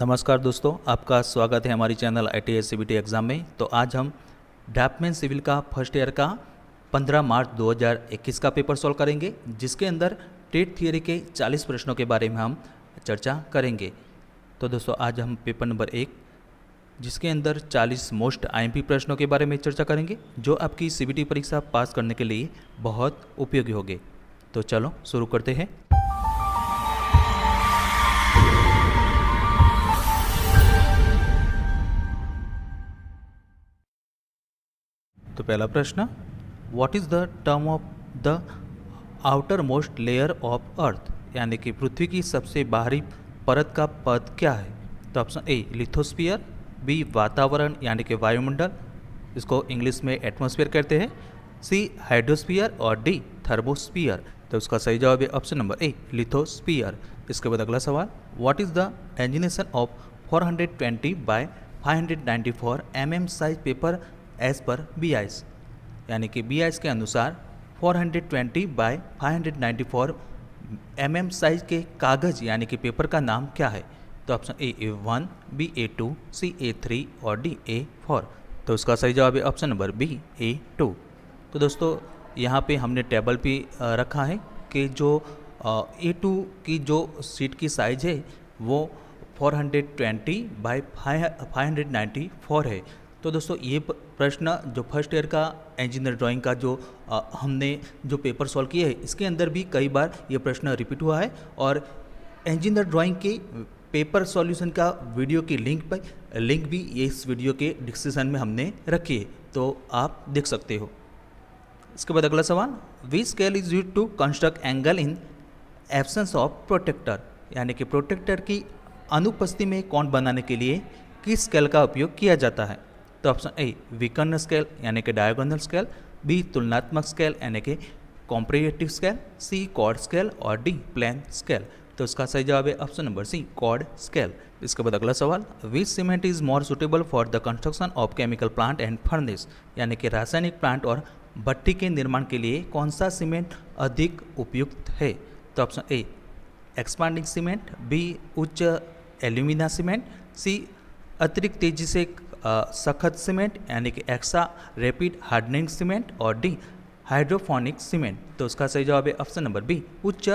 नमस्कार दोस्तों, आपका स्वागत है हमारी चैनल ITS CBT एग्ज़ाम में। तो आज हम ड्राफ्टमैन सिविल का फर्स्ट ईयर का 15 मार्च 2021 का पेपर सॉल्व करेंगे, जिसके अंदर टेट थियरी के 40 प्रश्नों के बारे में हम चर्चा करेंगे। तो दोस्तों आज हम पेपर नंबर 1, जिसके अंदर 40 मोस्ट IMP प्रश्नों के बारे में चर्चा करेंगे, जो आपकी CBT परीक्षा पास करने के लिए बहुत उपयोगी होंगे। तो चलो शुरू करते हैं। तो पहला प्रश्न, what is the term of the outer most layer of earth, यानी कि पृथ्वी की सबसे बाहरी परत का पद क्या है। तो ऑप्शन ए लिथोस्फीयर, बी वातावरण यानी कि वायुमंडल, इसको इंग्लिश में एटमॉस्फेयर कहते हैं, सी हाइड्रोस्फीयर और डी थर्मोस्फीयर। तो उसका सही जवाब है ऑप्शन नंबर ए लिथोस्फीयर। इसके बाद अगला सवाल, what is the designation of 420 by 594 mm size paper as per BIS, यानी कि BIS के अनुसार 420 बाय 594 mm साइज के कागज़ यानी कि पेपर का नाम क्या है। तो ऑप्शन ए A1, बी A2, सी A3 और डी A4। तो उसका सही जवाब है ऑप्शन नंबर बी A2। तो दोस्तों यहाँ पे हमने टेबल पे रखा है कि जो A2 की जो सीट की साइज़ है वो 420 बाय 594 है। तो दोस्तों ये प्रश्न जो फर्स्ट ईयर का इंजीनियर ड्राइंग का जो हमने जो पेपर सॉल्व किए हैं, इसके अंदर भी कई बार ये प्रश्न रिपीट हुआ है, और इंजीनियर ड्राइंग के पेपर सॉल्यूशन का वीडियो की लिंक भी ये इस वीडियो के डिस्क्रिप्शन में हमने रखी है, तो आप देख सकते हो। इसके बाद अगला सवाल, which scale is used to construct angle in absence of protractor, यानी कि प्रोटेक्टर की अनुपस्थिति में कोण बनाने के लिए किस स्केल का उपयोग किया जाता है। तो ऑप्शन ए विकर्ण स्केल यानी कि डायगोनल स्केल, बी तुलनात्मक स्केल यानी कि comparative scale, C chord scale और डी प्लेन स्केल। तो इसका सही जवाब है option number C chord scale. इसके बाद अगला सवाल, which cement is more suitable for the construction of chemical plant and furnace, यानी कि रासायनिक प्लांट और भट्टी के निर्माण के लिए कौन सा सीमेंट अधिक उपयुक्त है। तो option A expanding cement, B उच्च एल्यूमिना सीमेंट, सी अतिरिक्त तेजी से सख्त सीमेंट यानी कि एक्सा रैपिड हार्डनिंग सीमेंट और डी हाइड्रोफोनिक सीमेंट। तो उसका सही जवाब है ऑप्शन नंबर बी उच्च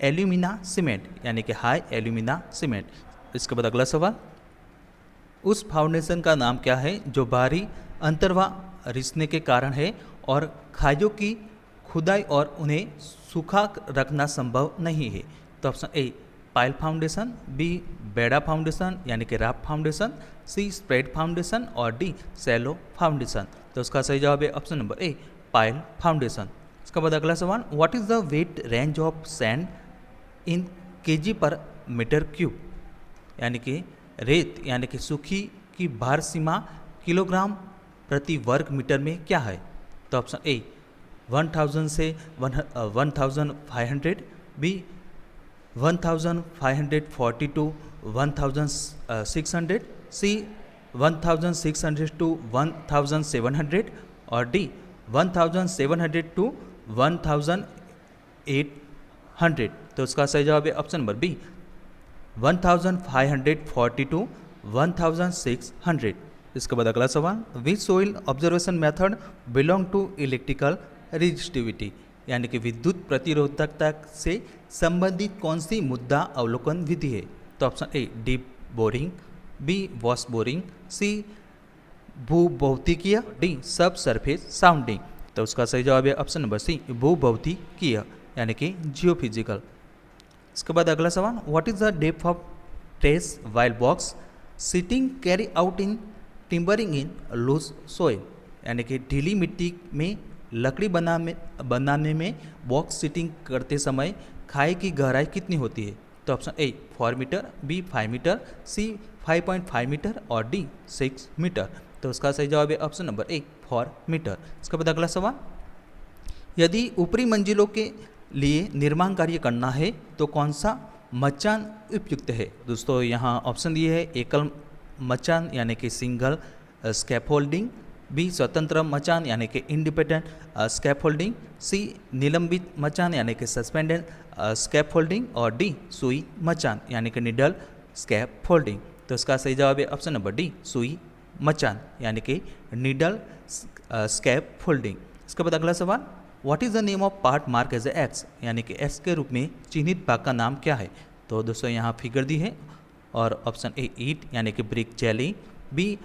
एल्यूमिना सीमेंट यानी कि हाई एल्यूमिना सीमेंट। इसके बाद अगला सवाल, उस फाउंडेशन का नाम क्या है जो बाहरी अंतर्वाह रिसने के कारण है और खाइयों की खुदाई और उन्हें सूखा रखना संभव नहीं है। तो option A pile foundation, B बेड़ा फाउंडेशन यानी कि raft foundation, C spread foundation और डी सैलो फाउंडेशन। तो उसका सही जवाब है option number A pile foundation. इसके बाद अगला सवाल, what is the weight range of sand in kg per metre cube, यानी कि रेत यानी कि सूखी की भार सीमा किलोग्राम प्रति वर्ग मीटर में क्या है। तो ऑप्शन ए 1000 से 1500, बी 1540 टू 1600, सी 1600 टू 1700 और डी 1700 टू 1800। तो उसका सही जवाब है ऑप्शन नंबर बी 1540 टू 1600। इसके बाद अगला सवाल, which soil observation method belong to electrical resistivity, यानी कि विद्युत प्रतिरोधकता से संबंधित कौन सी मुद्दा अवलोकन विधि है। तो option A deep boring, B wash boring, C भूभौतिकीय, डी सब सरफेस साउंडिंग। तो उसका सही जवाब है ऑप्शन नंबर सी भूभौतिकीय यानी कि जियोफिजिकल। इसके बाद अगला सवाल, what is the depth of trench while box sheeting carry out in timbering in loose soil, यानी कि ढीली मिट्टी में लकड़ी बनाने में बॉक्स सिटिंग करते समय खाई की गहराई कितनी होती है। तो option A 4 metre, B 5 metre, C 5.5 metre और डी 6 मीटर। तो उसका सही जवाब है ऑप्शन नंबर ए 4 मीटर। इसके बाद अगला सवाल, यदि ऊपरी मंजिलों के लिए निर्माण कार्य करना है तो कौन सा मचान उपयुक्त है। दोस्तों यहाँ ऑप्शन दिए है एकल मचान यानी कि सिंगल स्कैफोल्डिंग, बी स्वतंत्र मचान यानी कि इंडिपेंडेंट स्कैफोल्डिंग, सी निलंबित मचान यानी कि सस्पेंडेड स्कैफोल्डिंग और डी सुई मचान यानी कि निडल स्कैफोल्डिंग। तो इसका सही जवाब है ऑप्शन नंबर डी, सुई मचान, यानी कि नीडल स्कैप फोल्डिंग। इसके बाद अगला सवाल, what is the name of part mark as A X, यानी कि एक्स के रूप में चिन्हित भाग का नाम क्या है। तो दोस्तों यहाँ फिगर दी है और ऑप्शन ए ईट यानी कि brick jelly, B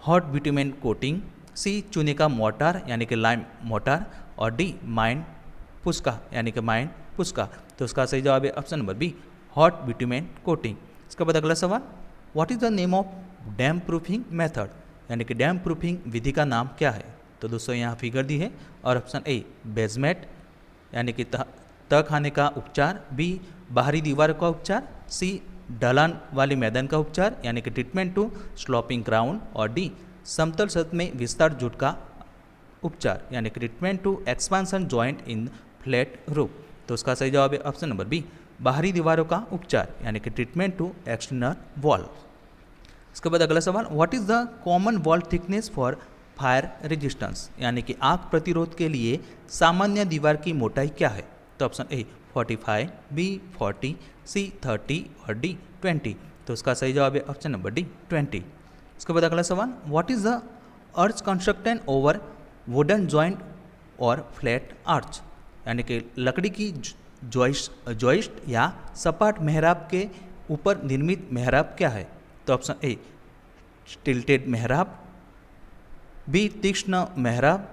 hot bitumen coating, C चूने का मोटार यानी कि लाइम मोटार, और डी माइंड पुस्का यानी कि माइंड पुस्का। तो उसका सही जवाब है option number B, hot bitumen coating. इसके बाद अगला सवाल, what is the name of damp proofing method, यानी कि डैम प्रूफिंग विधि का नाम क्या है। तो दोस्तों यहाँ फिगर दी है और ऑप्शन ए बेसमेंट यानी कि तह खाने का उपचार, बी बाहरी दीवार का उपचार, सी ढलान वाले मैदान का उपचार यानी कि ट्रीटमेंट टू स्लोपिंग ग्राउंड, और डी समतल सतह में विस्तार जुट का उपचार यानी कि treatment to expansion joint in flat roof. तो उसका सही जवाब है ऑप्शन नंबर बी, बाहरी दीवारों का उपचार यानी कि ट्रीटमेंट टू एक्सटर्नल वॉल। इसके बाद अगला सवाल, what is the common wall thickness for fire resistance, यानी कि आग प्रतिरोध के लिए सामान्य दीवार की मोटाई क्या है। तो ऑप्शन ए 45, बी 40, सी 30 और डी 20। तो उसका सही जवाब है ऑप्शन नंबर डी 20। इसके बाद अगला सवाल, what is the urge constructed over wooden joint और फ्लैट आर्च, यानी कि लकड़ी की जॉइस्ट या सपाट मेहराब के ऊपर निर्मित मेहराब क्या है। तो ऑप्शन ए टिल्टेड मेहराब, बी तीक्ष्ण मेहराब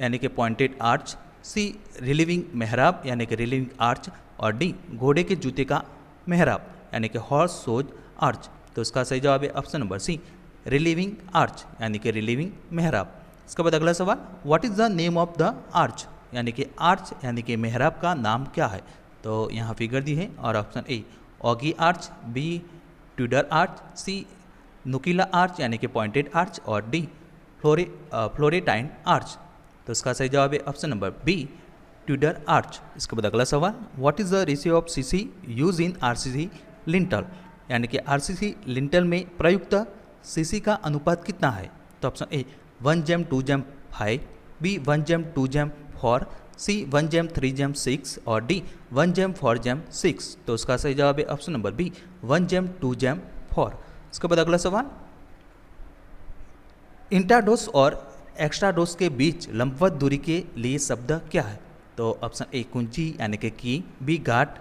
यानी कि पॉइंटेड आर्च, सी रिलीविंग मेहराब यानी कि रिलीविंग आर्च, और डी घोड़े के जूते का मेहराब यानी कि हॉर्स सोज आर्च। तो इसका सही जवाब है option number C, relieving arch यानी कि रिलीविंग मेहराब। इसके बाद अगला सवाल, what is the name of the arch, यानी कि आर्च यानी कि मेहराब का नाम क्या है। तो यहाँ फिगर दी है और option A ogee arch, B Tudor arch, C नुकीला आर्च यानी कि पॉइंटेड आर्च, और डी फ्लोरेटाइन आर्च। तो इसका सही जवाब है option number B, Tudor arch. इसके बाद अगला सवाल, what is the ratio of CC use in RCC lintel, यानी कि आरसीसी लिंटल में प्रयुक्त सीसी का अनुपात कितना है। तो ऑप्शन ए 1:2:5, बी 1:2:4, सी 1:3:6 और डी 1:4:6। तो उसका सही जवाब है ऑप्शन नंबर बी 1:2:4। इसके बाद अगला सवाल, इंट्राडोस और एक्स्ट्राडोस के बीच लंबवत दूरी के लिए शब्द क्या है। तो ऑप्शन ए कुंची यानी कि की, बी घाट,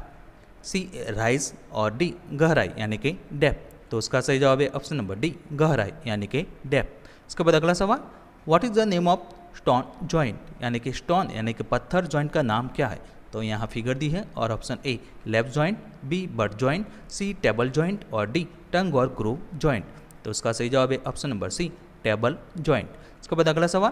सी राइज और डी गहराई यानी कि डेप्थ। तो उसका सही जवाब है ऑप्शन नंबर डी गहराई यानी कि डेप्थ। इसके बाद अगला सवाल, what is the name of stone joint, यानी कि स्टोन यानी कि पत्थर जॉइंट का नाम क्या है। तो यहाँ फिगर दी है और option A left joint, B butt joint, C table joint और डी टंग और ग्रूव जॉइंट। तो उसका सही जवाब है option number C table joint. इसके बाद अगला सवाल,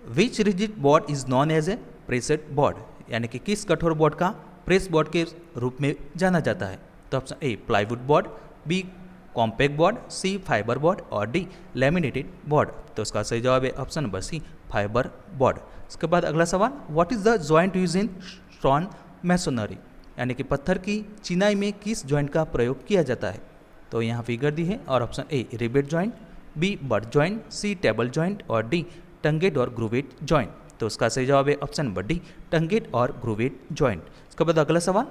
which rigid board is known as a pressed board, यानी कि किस कठोर बोर्ड का प्रेस बोर्ड के रूप में जाना जाता है। तो option A plywood board, B compact board, C fibre board और डी लैमिनेटेड बोर्ड। तो उसका सही जवाब है option number C fibre board. इसके बाद अगला सवाल, what is the joint use in stone masonry, यानी कि पत्थर की चिनाई में किस जॉइंट का प्रयोग किया जाता है। तो यहाँ फिगर दी है और option A rivet joint, B butt joint, C table joint और डी टंगेड और ग्रूवेट जॉइंट। तो उसका सही जवाब है ऑप्शन नंबर डी टंगेड और ग्रूवेट जॉइंट। इसके बाद अगला सवाल,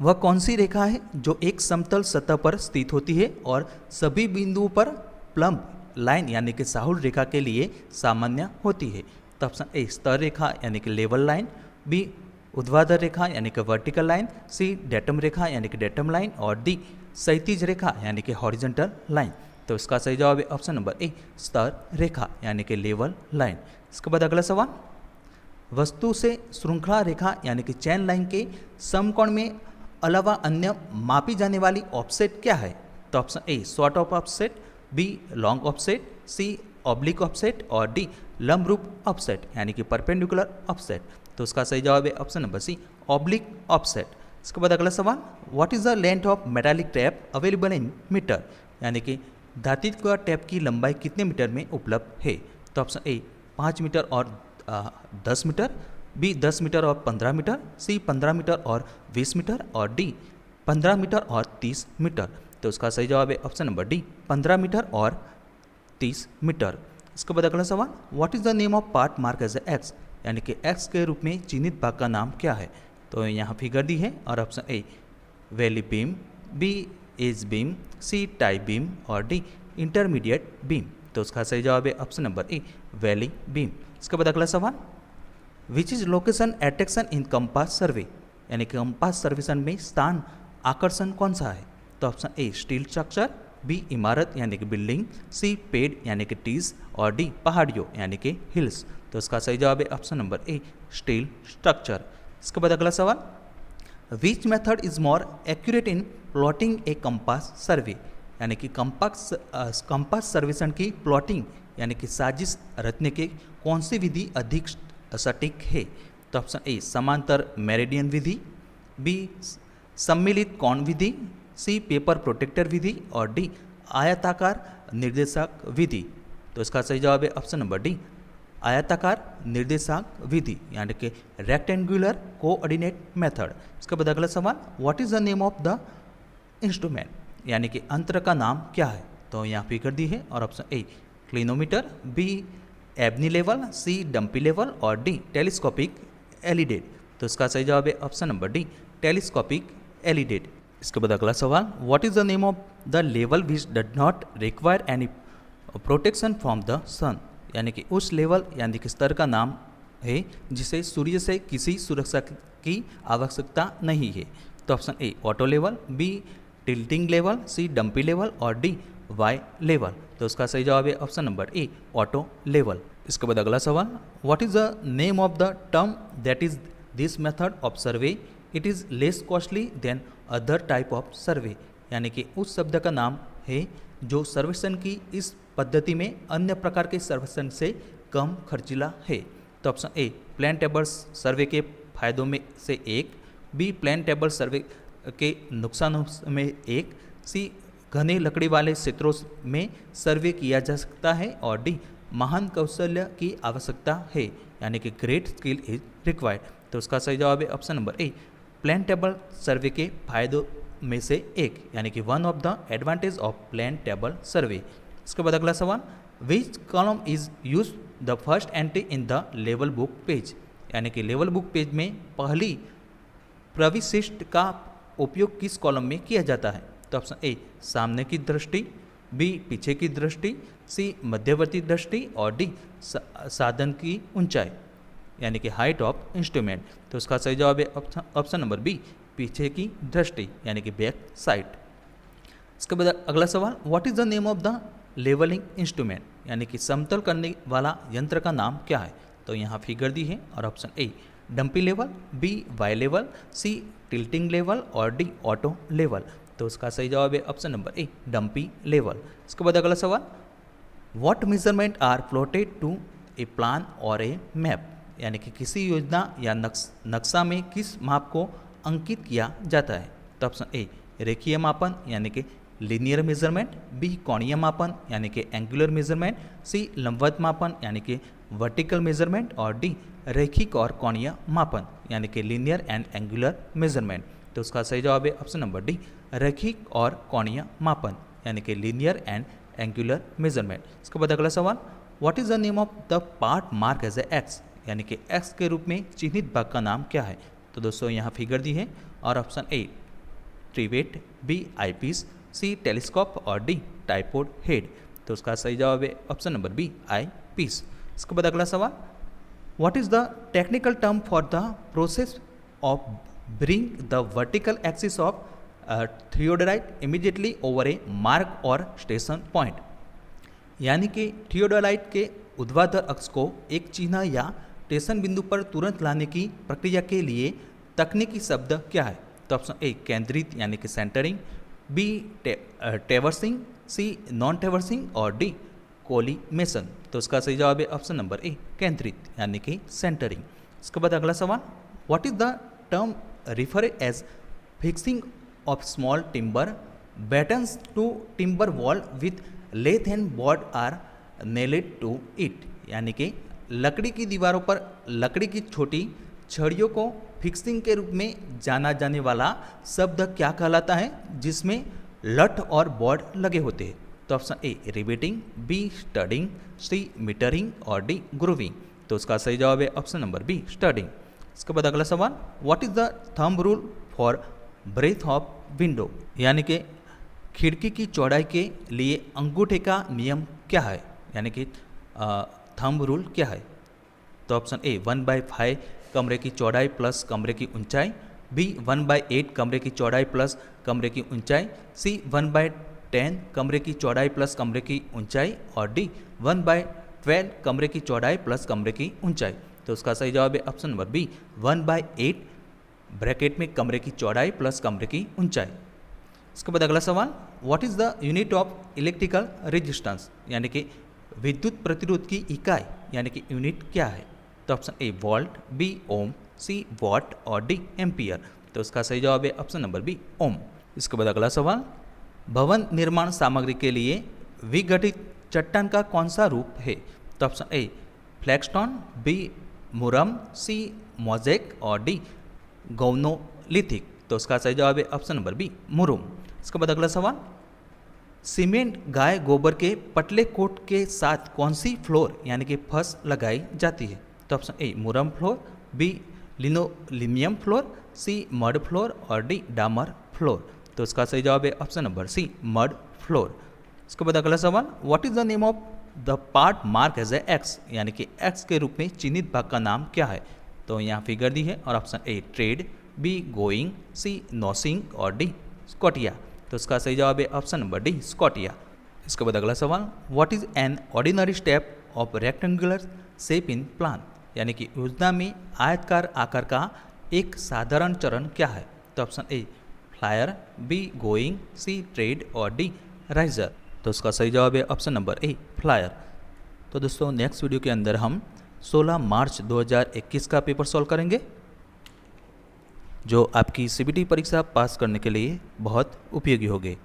वह कौन सी रेखा है जो एक समतल सतह पर स्थित होती है और सभी बिंदुओं पर प्लम्ब लाइन यानी कि साहुल रेखा के लिए सामान्य होती है। तो ऑप्शन ए स्तर रेखा यानी कि लेवल लाइन, बी ऊर्ध्वाधर रेखा यानी कि वर्टिकल लाइन, सी डेटम रेखा यानी कि डेटम लाइन और डी क्षैतिज रेखा यानी कि हॉरिजॉन्टल लाइन। तो इसका सही जवाब है ऑप्शन नंबर ए स्तर रेखा यानी कि लेवल लाइन। इसके बाद अगला सवाल, वस्तु से श्रृंखला रेखा यानी कि चैन लाइन के समकोण में अलावा अन्य मापी जाने वाली ऑफसेट क्या है। तो option A short of offset, B long offset, C oblique offset और डी लंबरूप ऑफसेट यानी कि परपेंडिकुलर ऑफसेट। तो उसका सही जवाब है option number C oblique offset. इसके बाद अगला सवाल, what is the length of metallic tape available in metre, यानी कि धातु का टैप की लंबाई कितने मीटर में उपलब्ध है। तो ऑप्शन ए 5 मीटर और 10 मीटर, बी 10 मीटर और 15 मीटर, सी 15 मीटर और 20 मीटर और डी 15 मीटर और 30 मीटर। तो उसका सही जवाब है ऑप्शन नंबर डी 15 मीटर और 30 मीटर। इसके बाद अगला सवाल, what is the name of part mark as A X, यानी कि एक्स के रूप में चिन्हित भाग का नाम क्या है। तो यहाँ फिगर दी है और option A valley beam, B edge beam, C tie beam और डी इंटरमीडिएट बीम। तो उसका सही जवाब है option number A valley beam. इसके बाद अगला सवाल, which is location attraction in compass survey, यानी कि कंपास सर्वेक्षण में स्थान आकर्षण कौन सा है। तो option A steel structure, B इमारत यानी कि बिल्डिंग, सी पेड़ यानी कि ट्रीज और डी पहाड़ियों यानी कि हिल्स। तो इसका सही जवाब है ऑप्शन नंबर ए स्टील स्ट्रक्चर। इसके बाद अगला सवाल, which method is more accurate in plotting A compass survey, यानी कि कंपास सर्वेक्षण की प्लॉटिंग यानी कि साजिश रचने की कौन सी विधि अधिक सटीक है। तो ऑप्शन ए समांतर मेरिडियन विधि, बी सम्मिलित कोण विधि, सी पेपर प्रोटेक्टर विधि और डी आयताकार निर्देशक विधि। तो इसका सही जवाब है ऑप्शन नंबर डी आयताकार निर्देशांक विधि यानी कि रेक्टेंगुलर कोऑर्डिनेट मेथड। इसके बाद अगला सवाल, what is the name of the instrument, यानी कि यंत्र का नाम क्या है। तो यहाँ फिगर दी है और option A clinometer, B Abney level, C dumpy level और डी टेलीस्कोपिक एलिडेट। तो इसका सही जवाब है option number D telescopic alidade. इसके बाद अगला सवाल, what is the name of the level which does not require any protection from the sun, यानी कि उस लेवल यानी कि स्तर का नाम है जिसे सूर्य से किसी सुरक्षा की आवश्यकता नहीं है। तो option A auto level, B tilting level, C dumpy level और डी वाई लेवल। तो उसका सही जवाब है option number A auto level. इसके बाद अगला सवाल, what is the name of the term that is this method of survey it is less costly than other type of survey, यानी कि उस शब्द का नाम है जो सर्वेक्षण की इस पद्धति में अन्य प्रकार के सर्वेक्षण से कम खर्चीला है। तो option A plane table survey के फायदों में से एक, बी प्लेन टेबल सर्वे के नुकसानों में एक, सी घने लकड़ी वाले क्षेत्रों में सर्वे किया जा सकता है और डी महान कौशल्य की आवश्यकता है, यानी कि ग्रेट स्किल इज रिक्वायर्ड। तो उसका सही जवाब है option number A plane table survey के फायदों में से एक, यानी कि one of the advantage of plane table survey. इसके बाद अगला सवाल, which column is use the first entry in the level book page, यानी कि लेवल बुक पेज में पहली प्रविशिष्ट का उपयोग किस कॉलम में किया जाता है। तो ऑप्शन ए सामने की दृष्टि, बी पीछे की दृष्टि, सी मध्यवर्ती दृष्टि और डी साधन की ऊंचाई यानी कि हाइट ऑफ इंस्ट्रूमेंट। तो उसका सही जवाब है ऑप्शन नंबर बी पीछे की दृष्टि यानी कि बैक साइड। इसके बाद अगला सवाल, what is the name of the levelling instrument, यानी कि समतल करने वाला यंत्र का नाम क्या है। तो यहाँ फिगर दी है और option A dumpy level, B Y level, C tilting level और डी ऑटो लेवल। तो उसका सही जवाब है option number A dumpy level. इसके बाद अगला सवाल, what measurement are plotted to a plan और ए मैप, यानी कि किसी योजना या नक्शा में किस माप को अंकित किया जाता है। तो ऑप्शन ए रेखीय मापन यानी कि लीनियर मेजरमेंट, बी कोणीय मापन यानी कि एंगुलर मेजरमेंट, सी लंबवत मापन यानी कि वर्टिकल मेजरमेंट और डी रैखिक और कोणीय मापन यानी कि लीनियर एंड एंगुलर मेजरमेंट। तो उसका सही जवाब है ऑप्शन नंबर डी रैखिक और कोणीय मापन यानी कि लीनियर एंड एंगुलर मेजरमेंट। इसके बाद अगला सवाल, what is the name of the part mark as A X, यानी कि एक्स के रूप में चिन्हित भाग का नाम क्या है। तो दोस्तों यहाँ फिगर दी है और option A trivet, B eyepiece, C telescope और डी टाइपोड हेड। तो उसका सही जवाब है ऑप्शन नंबर बी आईपीस। इसके बाद अगला सवाल, what is the technical term for the process of bring the vertical axis of theodolite immediately over A mark और स्टेशन पॉइंट, यानी कि थियोडोलाइट के ऊर्ध्वाधर अक्ष को एक चिन्ह या स्टेशन बिंदु पर तुरंत लाने की प्रक्रिया के लिए तकनीकी शब्द क्या है। तो ऑप्शन ए केंद्रित यानी कि सेंटरिंग, बी टेवर्सिंग, सी नॉन टेवर्सिंग और डी कोलिमेशन। तो उसका सही जवाब है ऑप्शन नंबर ए केंद्रित यानी कि सेंटरिंग। इसके बाद अगला सवाल, what is the term refer as fixing of small timber battens to timber wall with lath and board are nailed to it, यानी कि लकड़ी की दीवारों पर लकड़ी की छोटी छड़ियों को फिक्सिंग के रूप में जाना जाने वाला शब्द क्या कहलाता है जिसमें लठ और बोर्ड लगे होते हैं। तो option A riveting, B studding, C metering और डी ग्रूविंग। तो उसका सही जवाब है ऑप्शन नंबर बी स्टडिंग। इसके बाद अगला सवाल, what is the thumb rule for breadth of window, यानी कि खिड़की की चौड़ाई के लिए अंगूठे का नियम क्या है, यानी कि थंब रूल क्या है? तो ऑप्शन ए 1/5 कमरे की चौड़ाई प्लस कमरे की ऊंचाई, बी 1/8 कमरे की चौड़ाई प्लस कमरे की ऊंचाई, सी 1/10 कमरे की चौड़ाई प्लस कमरे की ऊंचाई, और डी 1/12 कमरे की चौड़ाई प्लस कमरे की ऊंचाई। तो उसका सही जवाब है ऑप्शन नंबर बी 1/8 ब्रैकेट में कमरे की चौड़ाई प्लस कमरे की ऊंचाई। इसके बाद अगला सवाल, what is the unit of electrical resistance, यानी कि विद्युत प्रतिरोध की इकाई यानी कि यूनिट क्या है? तो option A volt, B ohm, C watt और डी एम्पियर। तो उसका सही जवाब है ऑप्शन नंबर बी ओम। इसके बाद अगला सवाल, भवन निर्माण सामग्री के लिए विघटित चट्टान का कौन सा रूप है? तो option A flagstone, B murram, C mosaic और डी गौनोलिथिक। तो उसका सही जवाब है ऑप्शन नंबर बी मुरुम। इसके बाद अगला सवाल, सीमेंट गाय गोबर के पतले कोट के साथ कौन सी फ्लोर यानी कि फर्श लगाई जाती है? तो ऑप्शन ए मुरम floor, B linoleum floor, C mud floor और डी डामर फ्लोर। तो उसका सही जवाब है option number C mud floor. इसके बाद अगला सवाल, what is the name of the part mark as A X, यानी कि एक्स के रूप में चिन्हित भाग का नाम क्या है? तो यहाँ फिगर दी है और option A tread, B going, C nosing और डी स्कॉटिया। तो उसका सही जवाब है ऑप्शन नंबर डी स्कॉटिया। इसके बाद अगला सवाल, what is an ordinary step of rectangular shape in plan, यानी कि योजना में आयतकार आकार का एक साधारण चरण क्या है? तो option A flyer, B going, C tread और डी राइजर। तो उसका सही जवाब है ऑप्शन नंबर ए फ्लायर। तो दोस्तों नेक्स्ट वीडियो के अंदर हम 16 मार्च 2021 का पेपर सॉल्व करेंगे, जो आपकी सीबीटी परीक्षा पास करने के लिए बहुत उपयोगी होंगे।